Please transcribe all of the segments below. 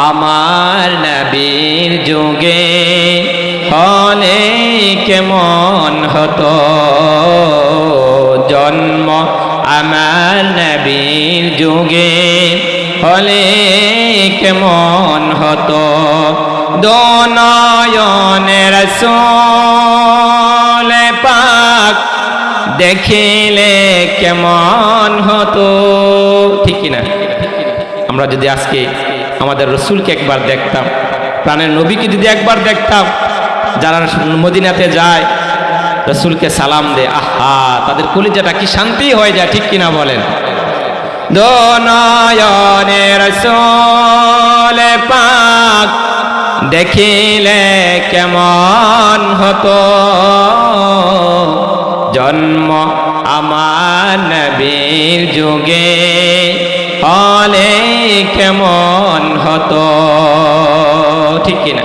আমার নবীর যুগে হলে কেমন হতো, জন্ম আমার নবীর যুগে হলে কেমন হতো, দোনয়নে রাসূল পাক দেখিলে কেমন হতো। ঠিক কিনা? আমরা যদি আজকে আমাদের রসুলকে একবার দেখতাম, প্রাণের নবীকে যদি একবার দেখতাম, যারা মদিনাতে যায় রসুলকে সালাম দেয়, আহা তাদের কলিজাটা কি শান্তি হয়ে যায়। ঠিক কিনা বলেন? দোনয়নে রাসূল পাক দেখিলে কেমন হতো, জন্ম আমার নবীর যুগে হলে কেমন হতো। ঠিক কিনা?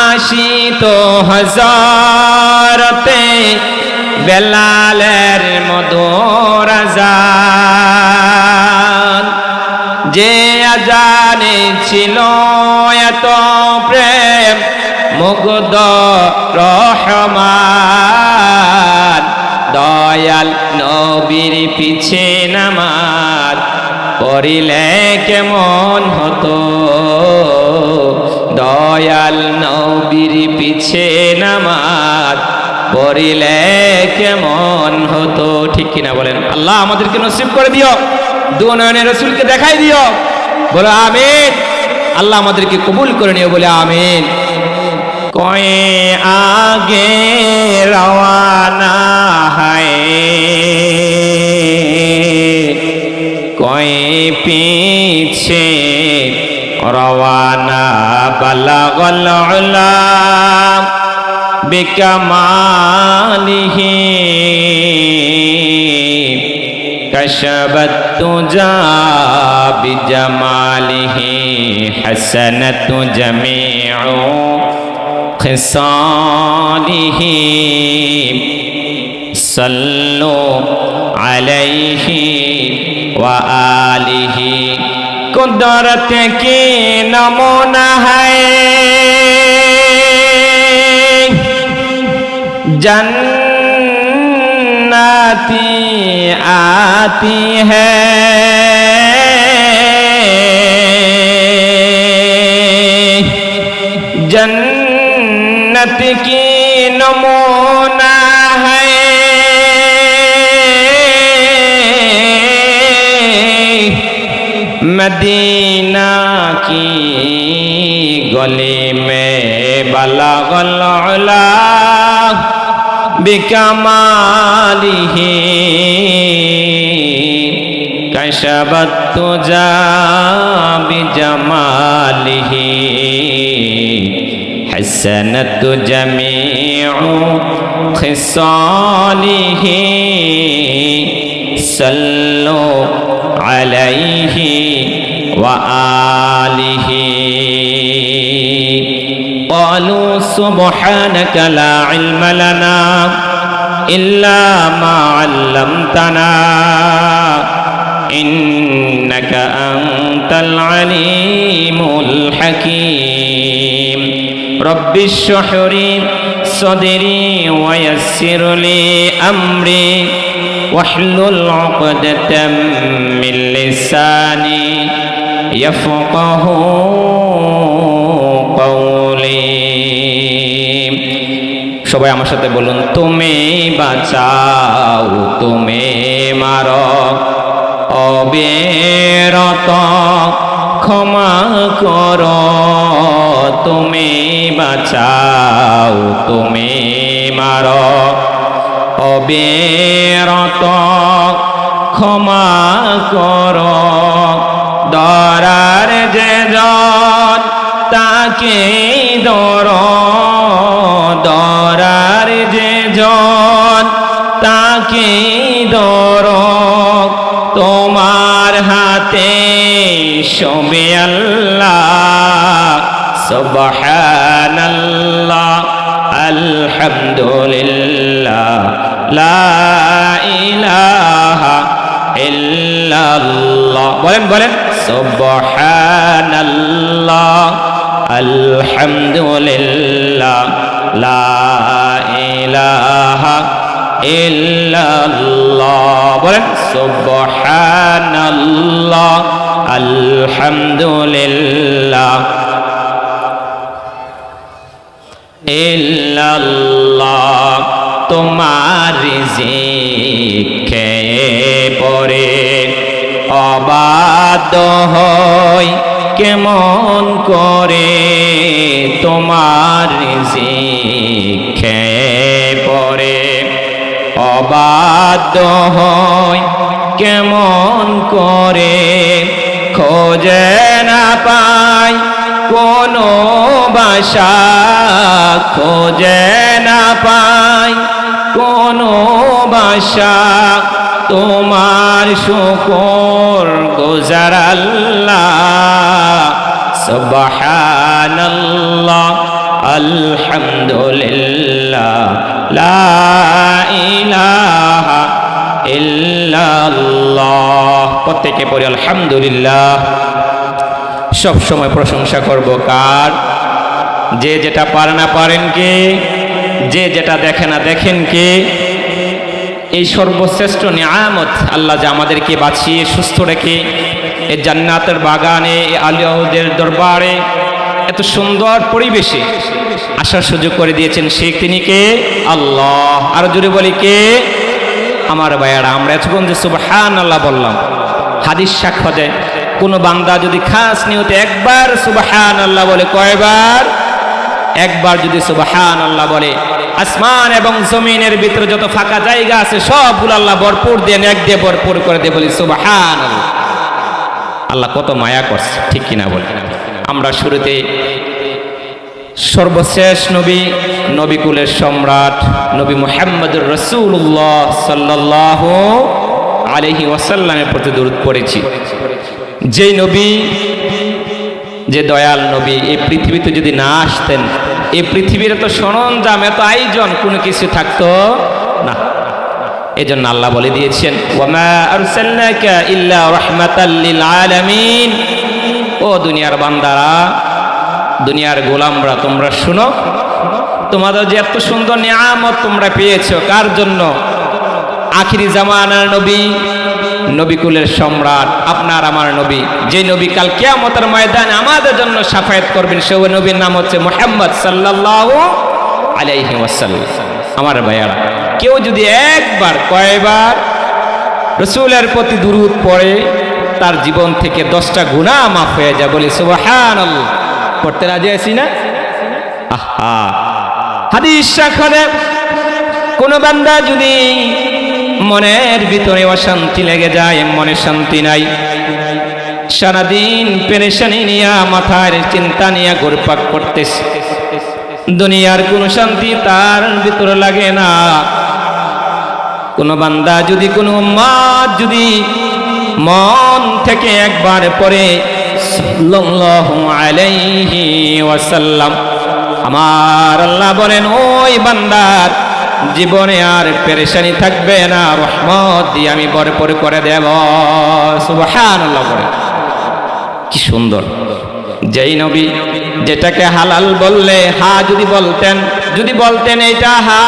আশিত হযরতে বেলালের মধুর আযান, যে আযানে ছিল এত প্রেম মুগ্ধ রহমান, দয়াল নবীর পিছে নামাজ পড়িলে কেমন হতো, দয়াল নবীর পিছে নামাজ পড়িলে কেমন হতো। ঠিক কিনা বলেন? আল্লাহ আমাদেরকে নসিব করে দিও, দুনয়নে রাসূলকে দেখাই দিও। বলো আমিন। আল্লাহ আমাদেরকে কবুল করে নিও, বলে আমিন। কয়ে আগে রওয়ানা হয়, কয়ে পিছে রওয়ানা, বালাগল উলা বিকামালিহি, কশবত তুজা বিজামালিহি, হাসানাত জামিউ খিসালিহি, সাল্লু আলাইহি ওয়া আলিহি। কুদরত কি নমুনা है, जन्नती आती है, जन्नत की नमूना है, मदीना की गली में बलगल उला बिकमालिही, कशबत तुजा बिजमालिही, हसनत जमीउ खिसालिही, सल्लु अलैहि व आलिहि। क़ालू सुब्हानक ला इल्म लना इल्ला मा अल्लमतना इन्नक अंतल अलीमुल हकीम। रब्बिश्रह ली सदरी व यस्सिर ली अम्री वहलुल उक़दतम मिन लिसानी यफ़क़हू कौली। সবাই আমার সাথে বলুন, তুমি বাঁচাও তুমি মারো, অবিরত ক্ষমা করো। তুমি বাঁচাও তুমি মারো, অবিরত ক্ষমা করো। দরার যে জন তাকে ধরো, দরার যে জন তাকে ধরো। তোমার হাতে সবে আল্লাহ, সুবহানাল্লাহ আলহামদুলিল্লাহ লা ইলাহা ইল্লাল্লাহ। বলেন বলেন সুবহানাল্লাহ আলহামদুলিল্লাহ লা ইলাহা ইল্লাল্লাহ। বলেন সুবহানাল্লাহ আলহামদুলিল্লাহ ইল্লাল্লাহ। তোমার রিজিক খেয়ে পরে অবাধ্য হয় কেমন করে, তোমার রিজিক খেয়ে পরে অবাধ্য হয় কেমন করে, খোঁজে না পাই কোনো বাসা, খোঁজে না পাই কোনো বাসা, তোমার শুকর গুজার আল্লাহ। সুবহানাল্লাহ আলহামদুলিল্লাহ লা ইলাহা ইল্লাল্লাহ। প্রত্যেকে পড়ি আলহামদুলিল্লাহ। সব সময় প্রশংসা করব কার? যে যেটা পারে না পারেন কে, যে যেটা দেখে না দেখেন কে। এই সর্বশ্রেষ্ঠ নিয়ামত আল্লাহ যে আমাদেরকে বাঁচিয়ে সুস্থ রেখে এই জান্নাতের বাগানে, আলিয়াউদের দরবারে এত সুন্দর পরিবেশে আসার সুযোগ করে দিয়েছেন, সে তিনি কে? আল্লাহ। আরো জোরে বলি কে? আমার ভাইয়ারা, আমরা এতক্ষণ যে সুবহানাল্লাহ বললাম, হাদিস সাক্ষ্য দেয় কোন বান্দা যদি খাস নিয়তে একবার সুবহানাল্লাহ বলে, কয়বার? একবার যদি সুবহানাল্লাহ বলে, আসমান এবং জমিনের ভিতরে যত ফাঁকা জায়গা আছে সবগুলো আল্লাহ ভরপুর দেন, এক দিয়ে ভরপুর করে দিয়ে বলি সুবহানাল্লাহ। আল্লাহ কত মায়া করছে, ঠিক কিনা বলে? আমরা শুরুতে সর্বশেষ নবী, নবিকুলের সম্রাট নবী মুহাম্মদুর রাসূলুল্লাহ সাল্লাল্লাহু আলাইহি ওয়াসাল্লামের প্রতি দরুদ পড়েছি। যেই নবী, যে দয়াল নবী এই পৃথিবীতে যদি না আসতেন, এই পৃথিবীর এত সরঞ্জাম, এত আয়োজন, কোনো কিছু থাকতো না। এই জন্য আল্লাহ বলে দিয়েছেন, ওয়ামা আরসালনাকা ইল্লা রাহমাতাল লিল আলামিন। ও দুনিয়ার বান্দারা, দুনিয়ার গোলামরা, তোমরা শুনো, তোমাদের যে এত সুন্দর নিয়ামত তোমরা পেয়েছো, কার জন্য? আখিরি জামানার নবী, নবিকুলের সম্রাট, আপনার আমার নবী, যে নবী কাল কিয়ামতের ময়দানে আমাদের জন্য শাফায়াত করবেন, সেই নবীর নাম হচ্ছে মুহাম্মদ সাল্লাল্লাহু আলাইহি ওয়াসাল্লাম। আমার ভাইয়ারা, কেউ যদি একবার, কয়বার রাসূলের প্রতি দুরূদ পড়ে, তার জীবন থেকে 10টা গুনাহ মাফ হয়ে যায়। বলি সুবহানাল্লাহ। পড়তে রাজি আছি না? আহা, হাদিস সাক্ষরে কোন বান্দা যদি মনের ভিতরে অশান্তি লেগে যায়, মনে শান্তি নাই, সারাদিন পেরেশানি নিয়ে, মাথার চিন্তা নিয়ে ঘুরপাক করতেছে, দুনিয়ার কোন শান্তি তার ভিতরে লাগে না। কোন বান্দা যদি, কোন উম্মত যদি মন থেকে একবার পড়ে সাল্লাল্লাহু আলাইহি ওয়াসাল্লাম, আমার আল্লাহ বলেন ওই বান্দার জীবনে আর পেরেশানি থাকবে না, রহমত দিয়ে আমি ভরপুর করে দেব। সুবহানাল্লাহ। বলে কি সুন্দর! যেই নবী যেটাকে হালাল বললে হা যদি বলতেন, যদি বলতেন এটা হা,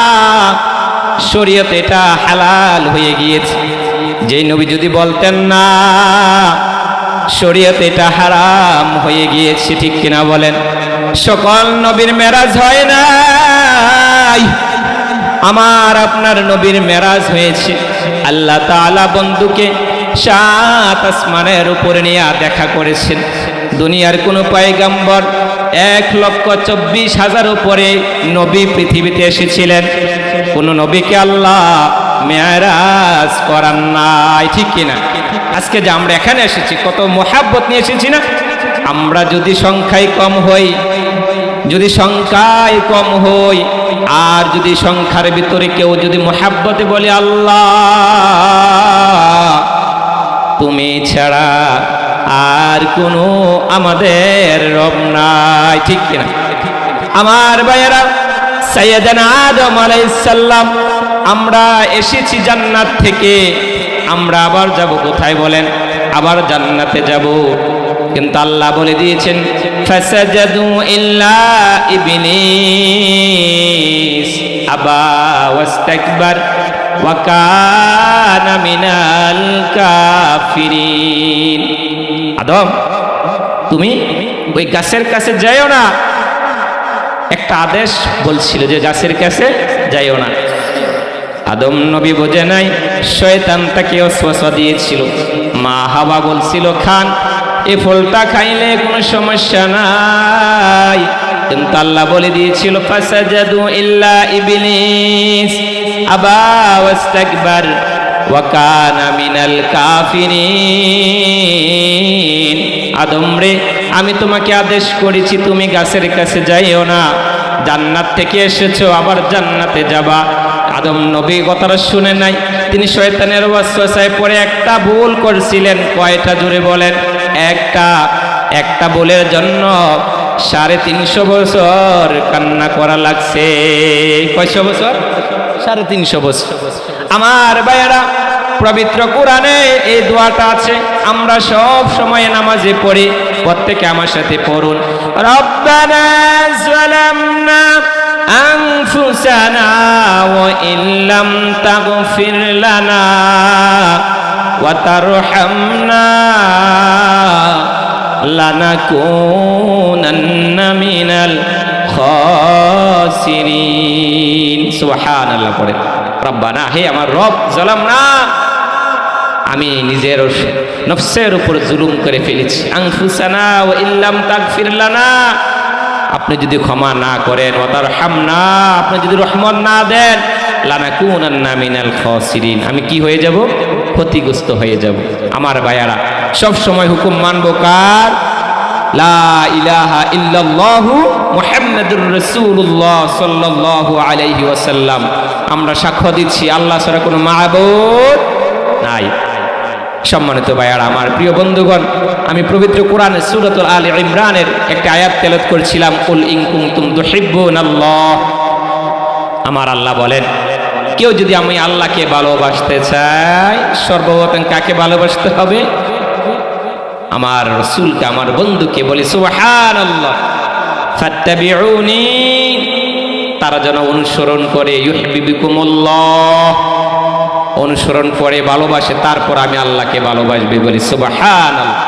শরীয়তে এটা হালাল হয়ে গিয়েছে। যেই নবী যদি বলতেন না, শরীয়তে এটা হারাম হয়ে গিয়েছে, ঠিক কিনা বলেন? সকল নবীর মেরাজ হয় নাই, আমার আপনার নবীর মেরাজ হয়েছে। আল্লাহ তাআলা বন্ধুকে 7 আসমানের উপরে নিয়ে দেখা করেছেন। দুনিয়ার কোন পয়গম্বর 1,24,000 উপরে নবী পৃথিবীতে এসেছিলেন, কোন নবীকে আল্লাহ মেরাজ করান নাই, ঠিক কিনা? আজকে যে আমরা এখানে এসেছি, কত মোহাব্বত নিয়ে এসেছি না? আমরা যদি সংখ্যায় কম হই, যদি সংখ্যায় কম হই, আর যদি সংখ্যার ভিতরে কেউ যদি মোহাব্বতে বলে আল্লাহ তুমি ছাড়া আর কোনো আমাদের রব নাই, ঠিক কিনা? আমার ভাইয়েরা, সাইয়েদানা আদম আলাইহিস সালাম, আমরা এসেছি জান্নাত থেকে, আমরা আবার যাব কোথায় বলেন? আবার জান্নাতে যাব। কিন্তু আল্লাহ বলে দিয়েছেন ফাসাজাদু ইল্লা ইবলিস আবা ওয়াস্তাকবার ওয়া কানা মিনাল কাফিরিন। আদম, তুমি ওই গাছের কাছে যাইও না। একটা আদেশ বলছিল যে গাছের কাছে যাইও না। আদম নবী বোঝে নাই, শয়তান তাকে ওয়াসওয়াসা দিয়েছিল। মা হাওয়া বলছিল খান, এই ফলটা খাইলে কোনো সমস্যা নাই, কিন্তু আল্লাহ বলে দিয়েছিল ফাসাজাদু ইল্লা ইবলিস আবা ওয়াস্তাকবার ওয়া কানা মিনাল কাফিরিন। আদম রে, আমি তোমাকে আদেশ করেছি তুমি গাছের কাছে যাইও না। জান্নাত থেকে এসেছো, আবার জান্নাতে যাবা। আদম নবী কথাটা শুনে নাই, তিনি শয়তানের ওয়াসওয়াসায় পড়ে একটা ভুল করছিলেন। কয়টা জোরে বলেন? একটা ভুলের জন্য 350 বছর কান্না করা লাগছে। কয়শো বছর? 350 বছর। আমার ভাইয়েরা, পবিত্র কোরআনে এই দোয়াটা আছে, আমরা সব সময় নামাজে পড়ি। প্রত্যেকে আমার সাথে পড়ুন, রব্বানা যালামনা আনফুসানা ওয়া ইল্লাম তাগফির লানা ওয়া তারহামনা লানাকুনান্না মিনাল খাসিরিন। সুবহানাল্লাহ পড়ে। রব্বানা, হে আমার রব, যালামনা, আমি নিজের নফসের উপর জুলুম করে ফেলেছি। আনফুসানা ওয়া ইল্লাম তাগফির লানা, আপনি যদি ক্ষমা না করেন, ওয়া তারহামনা, আপনি যদি রহমত না দেন, লানাকুনান্না মিনাল খাসিরিন, আমি কি হয়ে যাব? ক্ষতিগ্রস্ত হয়ে যাব। আমার ভাইয়ারা, সব সময় হুকুম মানব কার? লা ইলাহা ইল্লাল্লাহু মুহাম্মাদুর রাসূলুল্লাহ সাল্লাল্লাহু আলাইহি ওয়াসাল্লাম। আমরা সাক্ষ্য দিচ্ছি আল্লাহ ছাড়া কোনো মাবুদ নাই। সম্মানিত ভাইয়ারা, আমার প্রিয় বন্ধুগণ, আমি পবিত্র কোরআনের সূরাতুল আলে ইমরানের একটা আয়াত তেলাওয়াত করছিলাম, কুল ইন কুনতুম তুহিব্বুনাল্লাহ। আমার আল্লাহ বলেন, কেউ যদি আমি আল্লাহকে ভালোবাসতে চাই, সর্বপ্রথম কাকে ভালোবাসতে হবে? আমার রাসূলকে, আমার বন্ধুকে। বলি সুবহানাল্লাহ। ফাত্তাবিউনি, তারা যেন অনুসরণ করে, ইউহিব্বুকুমুল্লাহ, অনুসরণ করে ভালোবাসে, তারপর আমি আল্লাহকে ভালোবাসবে। বলি সুবহানাল্লাহ।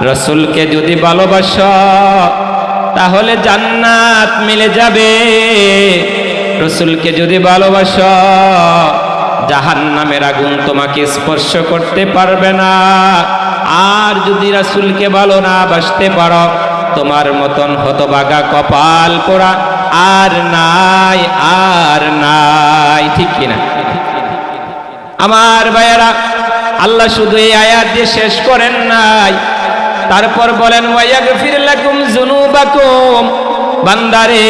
রাসূলকে যদি ভালোবাসো তাহলে জান্নাত মিলে যাবে। রাসূলকে যদি ভালোবাসো, জাহান্নামের আগুন তোমাকে স্পর্শ করতে পারবে না। আর যদি রাসূলকে ভালো না বাসতে পারো, তোমার মতন হতভাগা কপাল পোড়া আর নাই, আর নাই। ঠিক কিনা? আমার ভাইয়েরা, আল্লাহ শুধু এই আয়াত দিয়ে শেষ করেন নাই, তারপর বলেন ওয়ায়াগফির লাকুম যুনুবাকুম। বান্দারে,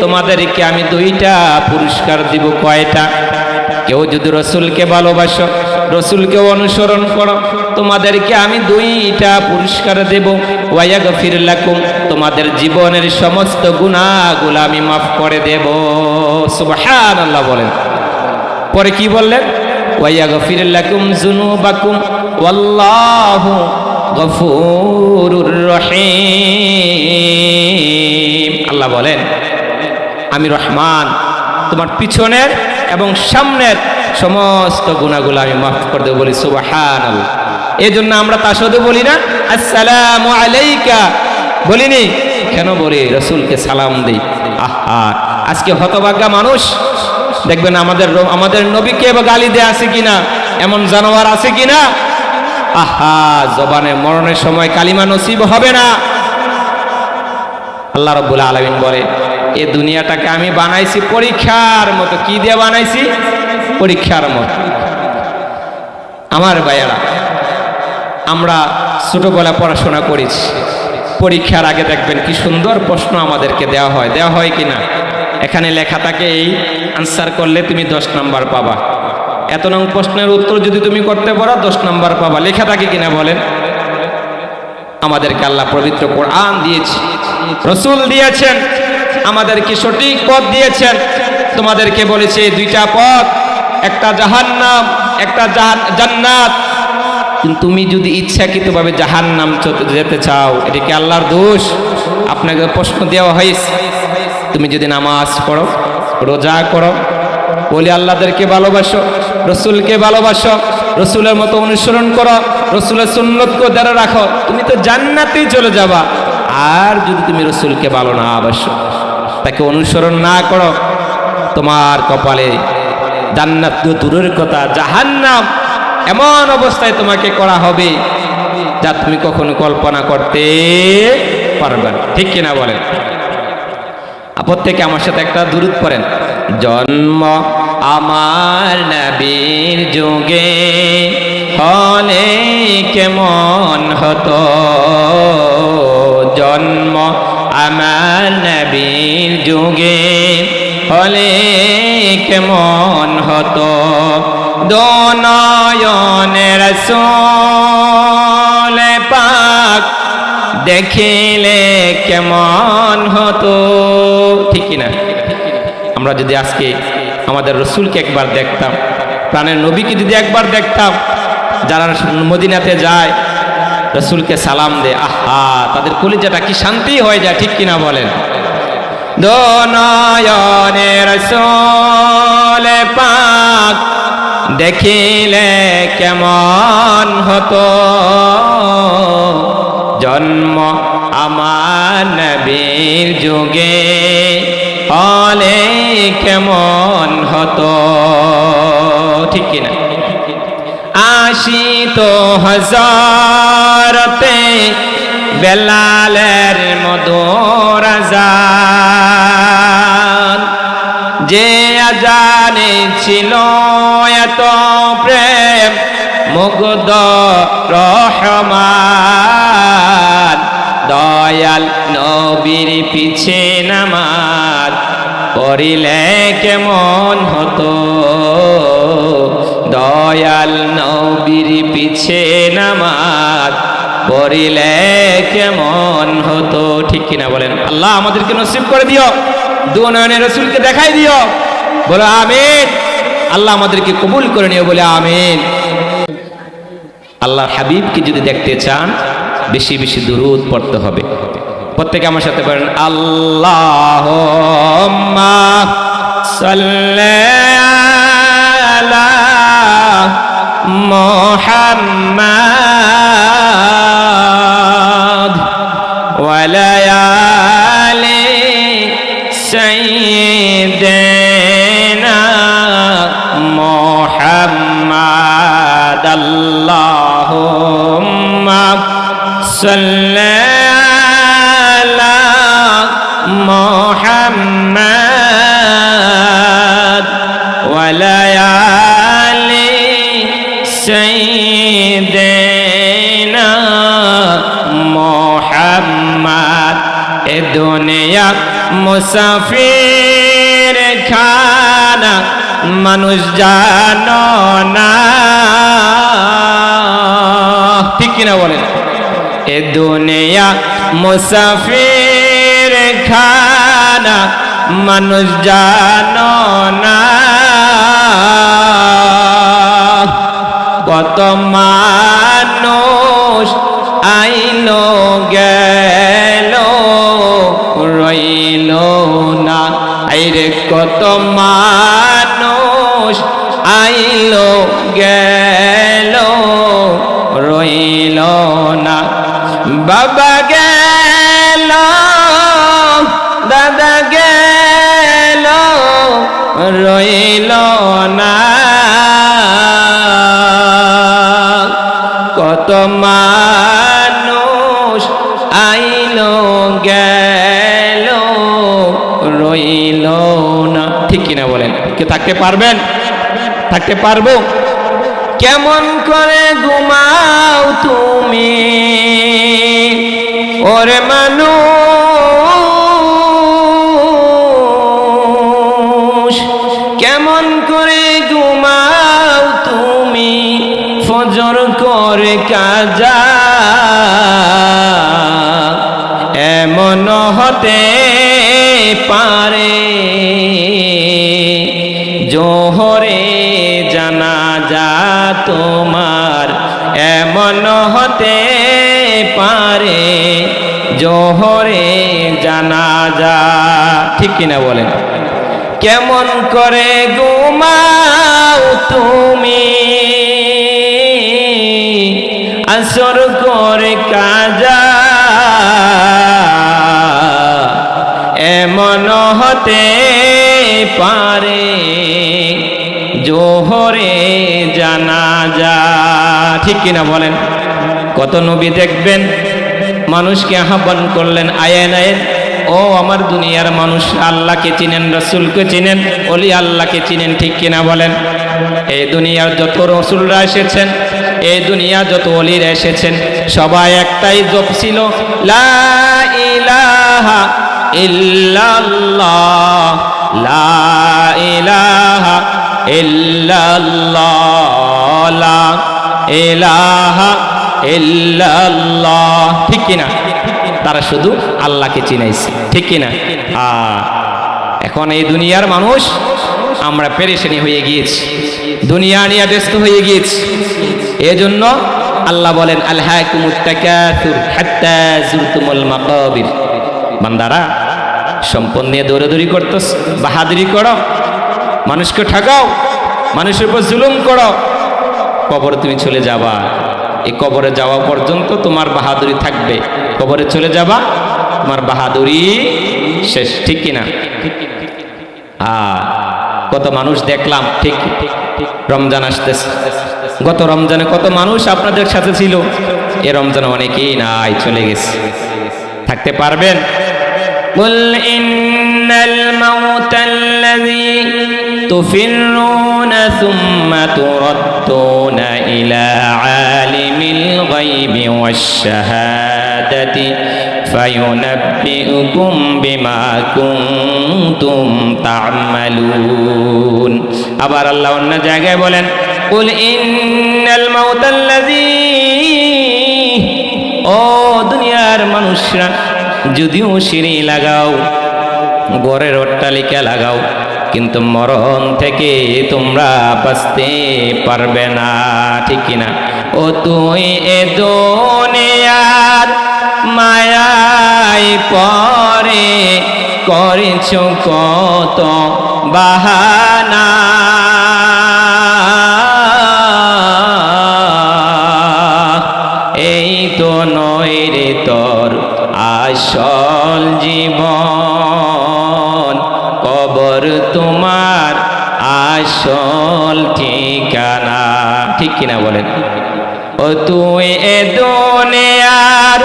তোমাদেরকে আমি 2টা পুরস্কার দিব। কয়টা? কেউ যদি রাসূলকে ভালোবাসো, রাসূলকে অনুসরণ করো, তোমাদেরকে আমি 2টা পুরস্কার দেব। ওয়ায়াগফির লাকুম, তোমাদের জীবনের সমস্ত গুনাহগুলো আমি মাফ করে দেব। সুবহানাল্লাহ বলেন। পরে কি বললেন? ওয়ায়াগফির লাকুম যুনুবাকুম ওয়াল্লাহু গফুরুর রহিম। আল্লাহ বলেন, আমি রহমান, তোমার পিছনের এবং সামনের সমস্ত গুনাহগুলো আমি মাফ করে দেব। বলি সুবহানাল্লাহ। এই জন্য আমরা তাশাহুদ বলি না, আসসালামু আলাইকা বলিনি কেন? বলি রাসূলকে সালাম দেই। আহা, আজকে হতভাগা মানুষ দেখবেন আমাদের নবীকে গালি দেয়া আছে কিনা, এমন জানোয়ার আছে কিনা? আহা, জবানে মরণের সময় কালিমা নসিব হবে না। আল্লাহ রাব্বুল আলামিন বলে, এই দুনিয়াটাকে আমি বানাইছি পরীক্ষার মতো। কি দিয়ে বানাইছি? পরীক্ষার মতো। আমার ভাইয়েরা, আমরা ছোটবেলা পড়াশোনা করেছি, পরীক্ষার আগে দেখবেন কি সুন্দর প্রশ্ন আমাদেরকে দেওয়া হয় কিনা? এখানে লেখা থাকে, এই আনসার করলে তুমি 10 নাম্বার পাবা। এত নং প্রশ্নের উত্তর যদি তুমি করতে পারো 10 নাম্বার পাবা। লেখা থাকে কিনা বলেন? আমাদেরকে আল্লাহ পবিত্র কোরআন দিয়েছে, রাসূল দিয়েছেন, আমাদেরকে সঠিক পথ দিয়েছেন। তোমাদেরকে বলেছে 2টা পথ, একটা জাহান্নাম, একটা জান্নাত। কিন্তু তুমি যদি ইচ্ছাকৃতভাবে জাহান্নাম যেতে চাও, এটা কি আল্লাহর দোষ? আপনাকে প্রশ্ন দেওয়া হয়েছে। তুমি যদি নামাজ পড়ো, রোজা করো, বলি আল্লাহদেরকে ভালোবাসো, রসুলকে ভালোবাসো, রসুলের মতো অনুসরণ করো, রসুলের সুন্নতকে ধরে রাখো, তুমি তো জান্নাতেই চলে যাবা। আর যদি তুমি রসুলকে ভালো না বাসো, তাকে অনুসরণ না করো, তোমার কপালে জান্নাত তো দূরের কথা, জাহান্নাম এমন অবস্থায় তোমাকে করা হবে যা তুমি কখনো কল্পনা করতে পারবে না। ঠিক কিনা বলেন? প্রত্যেকে আমার সাথে একটা দুরূদ পড়েন। জন্ম আমার নবীর যুগে হলে কেমন হতো, জন্ম আমার নবীর যুগে হলে কেমন হতো, দোনয়নের রাসূল পাক দেখিলে কেমন হতো। ঠিক কিনা? আমরা যদি আজকে আমাদের রসুলকে একবার দেখতাম, প্রাণের নবীকে যদি একবার দেখতাম, যারা মদিনাতে যায় রসুলকে সালাম দে, আহা, তাদের কলিজাটা কি শান্তি হয়ে যায়। ঠিক কিনা বলেন? দোনয়নের রাসূল পাক দেখিলে কেমন হতো, জন্ম আমার নবীর যুগে হলে কেমন হতো। ঠিক কিনা? আশিত হযরতে বেলালের মধুর আযান, যে আযানে ছিল এত প্রেম মুগ্ধ রহমান, দয়াল নবীর পিছে নামাজ পড়িলে কেমন হতো, দয়াল নবীর পিছে নামাজ পড়িলে কেমন হতো। ঠিক কিনা বলেন? আল্লাহ আমাদেরকে নসিব করে দিও, দুনয়নের রাসূলকে দেখাই দিও, বলো আমিন। আল্লাহ আমাদেরকে কবুল করে নিও, বলে আমিন। আল্লাহর হাবিবকে যদি দেখতে চান, বেশি বেশি দুরূদ পড়তে হবে। প্রত্যেকে আমার সাথে বলেন, আল্লাহুম্মা সাল্লি আলা মুহাম্মাদ ওয়া আলা আলি সাইয়্যিদিনা মুহাম্মাদ। আল্লাহুম্মা সাল্লি আলা মুহাম্মাদ ওয়া আলা আলি সাইয়্যিদিনা মুহাম্মাদ। এ দুনিয়া মুসাফির খানা, মানুষ জানো না। ঠিক কিনা বলেন? এ দুনিয়া মুসাফির খানা, মানুষ জানো না। কত মানুষ আইলো গেল, রইল না। আইরে কত মানুষ আইলো গেল, রইল না। বাবা গেল, দাদা গেল, রইল না। কত মানুষ আইলো গেল, রইল না। ঠিক কিনা বলেন? কে থাকতে পারবেন? থাকতে পারবো? কেমন করে ঘুমাও তুমি ওরে মানুষ, কেমন করে ঘুমাও তুমি ফজর করে কাজা। এমন হতে পারে জোহরে জানাজা তোমার, এমন হতে পারে জোহরে জানাজা। ঠিক কিনা বলেন? কেমন করে ঘুমাও তুমি আসর করে কাজা, এমন হতে পারে জোহরে জানাজা। ঠিক কিনা বলেন? কত নবী দেখবেন মানুষকে আহ্বান করলেন, আয়েন আয়েন ও আমার দুনিয়ার মানুষ, আল্লাহকে চিনেন, রসুলকে চিনেন, ওলি আল্লাহকে চিনেন। ঠিক কিনা বলেন? এই দুনিয়ার যত রসুলরা এসেছেন, এই দুনিয়া যত ওলিরা এসেছেন, সবাই একটাই জপ ছিল, লা ইলাহা ইল্লাল্লাহ, লা ইলাহা ইল্লাল্লাহ, লা ইলাহা ইল্লাল্লাহ। ঠিক কিনা? তারা শুধু আল্লাহকে চিনাইছে। ঠিক কিনা? এখন এই দুনিয়ার মানুষ আমরা পেরেশানি হয়ে গিয়েছি, দুনিয়া নিয়ে ব্যস্ত হয়ে গিয়েছি। এজন্য আল্লাহ বলেন, আলহাকুমুত তাকাসুর হাত্তা যুরতুমুল মাকাবির। বান্দারা সম্পদ নিয়ে দৌড়াদৌড়ি করতেছ, বাহাদুরি করো, মানুষকে ঠকাও, মানুষের উপর জুলুম করো, কবরে তুমি চলে যাবা। এই কবরে যাওয়া পর্যন্ত তোমার বাহাদুরি থাকবে, কবরে চলে যাবা তোমার বাহাদুরি শেষ। ঠিক কিনা? কত মানুষ দেখলাম। ঠিক, রমজান আসতেছে, গত রমজানে কত মানুষ আপনাদের সাথে ছিল, এ রমজানে অনেকেই নাই, চলে গেছে। থাকতে পারবেন? কুল ইন্নাল মাউতাল্লাযী তুফিরুনা সুম্মা তুরাদ্দুনা ইলা আলিমিল গায়বি ওয়াশ শাহাদাতি ফায়ুনাব্বিউকুম বিমা কুনতুম তা'মালুন। আবার আল্লাহ অন্য জায়গায় বলেন, কুল ইন্নাল মাউতাল্লাযী, ও দুনিয়ার মানুষরা, যদিও সিঁড়ি লাগাও, ঘরের অট্টালিকা লাগাও, কিন্তু মরণ থেকে তোমরা বাঁচতে পারবে না। ঠিক কিনা? ও তুই এ দুনিয়ার মায়ায় পরে করেছ কত বাহানা, এই তো নয় রে তোর আসল জীবন, কবর তোমার আসল ঠিকানা। ঠিক কিনা বলেন? ও তুই এ দুনিয়ার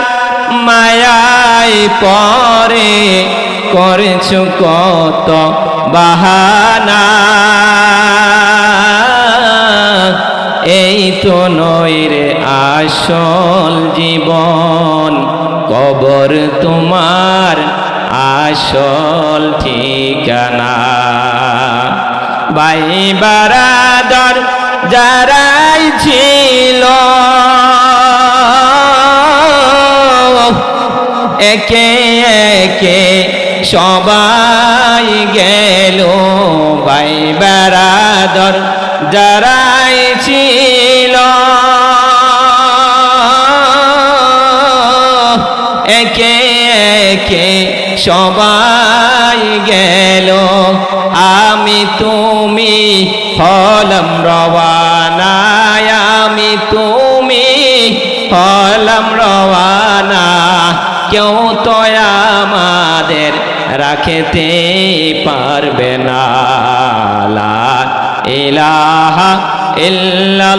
মায়ায় পরে করেছ কত বাহানা, এই তো নয় রে আসল জীবন, কবর তোমার আসল ঠিকানা। ভাই বারাদর যারাই ছিল একে একে সবাই গেল, ভাই বারাদর যারাই ছিল একে একে সবাই গেল, আমি তুমি হলাম রওয়ানা, আমি তুমি হলাম রওয়ানা, কেউ তো আমাদের রাখতে পারবে না। লা ইলাহা ইল্লাল্লাহ।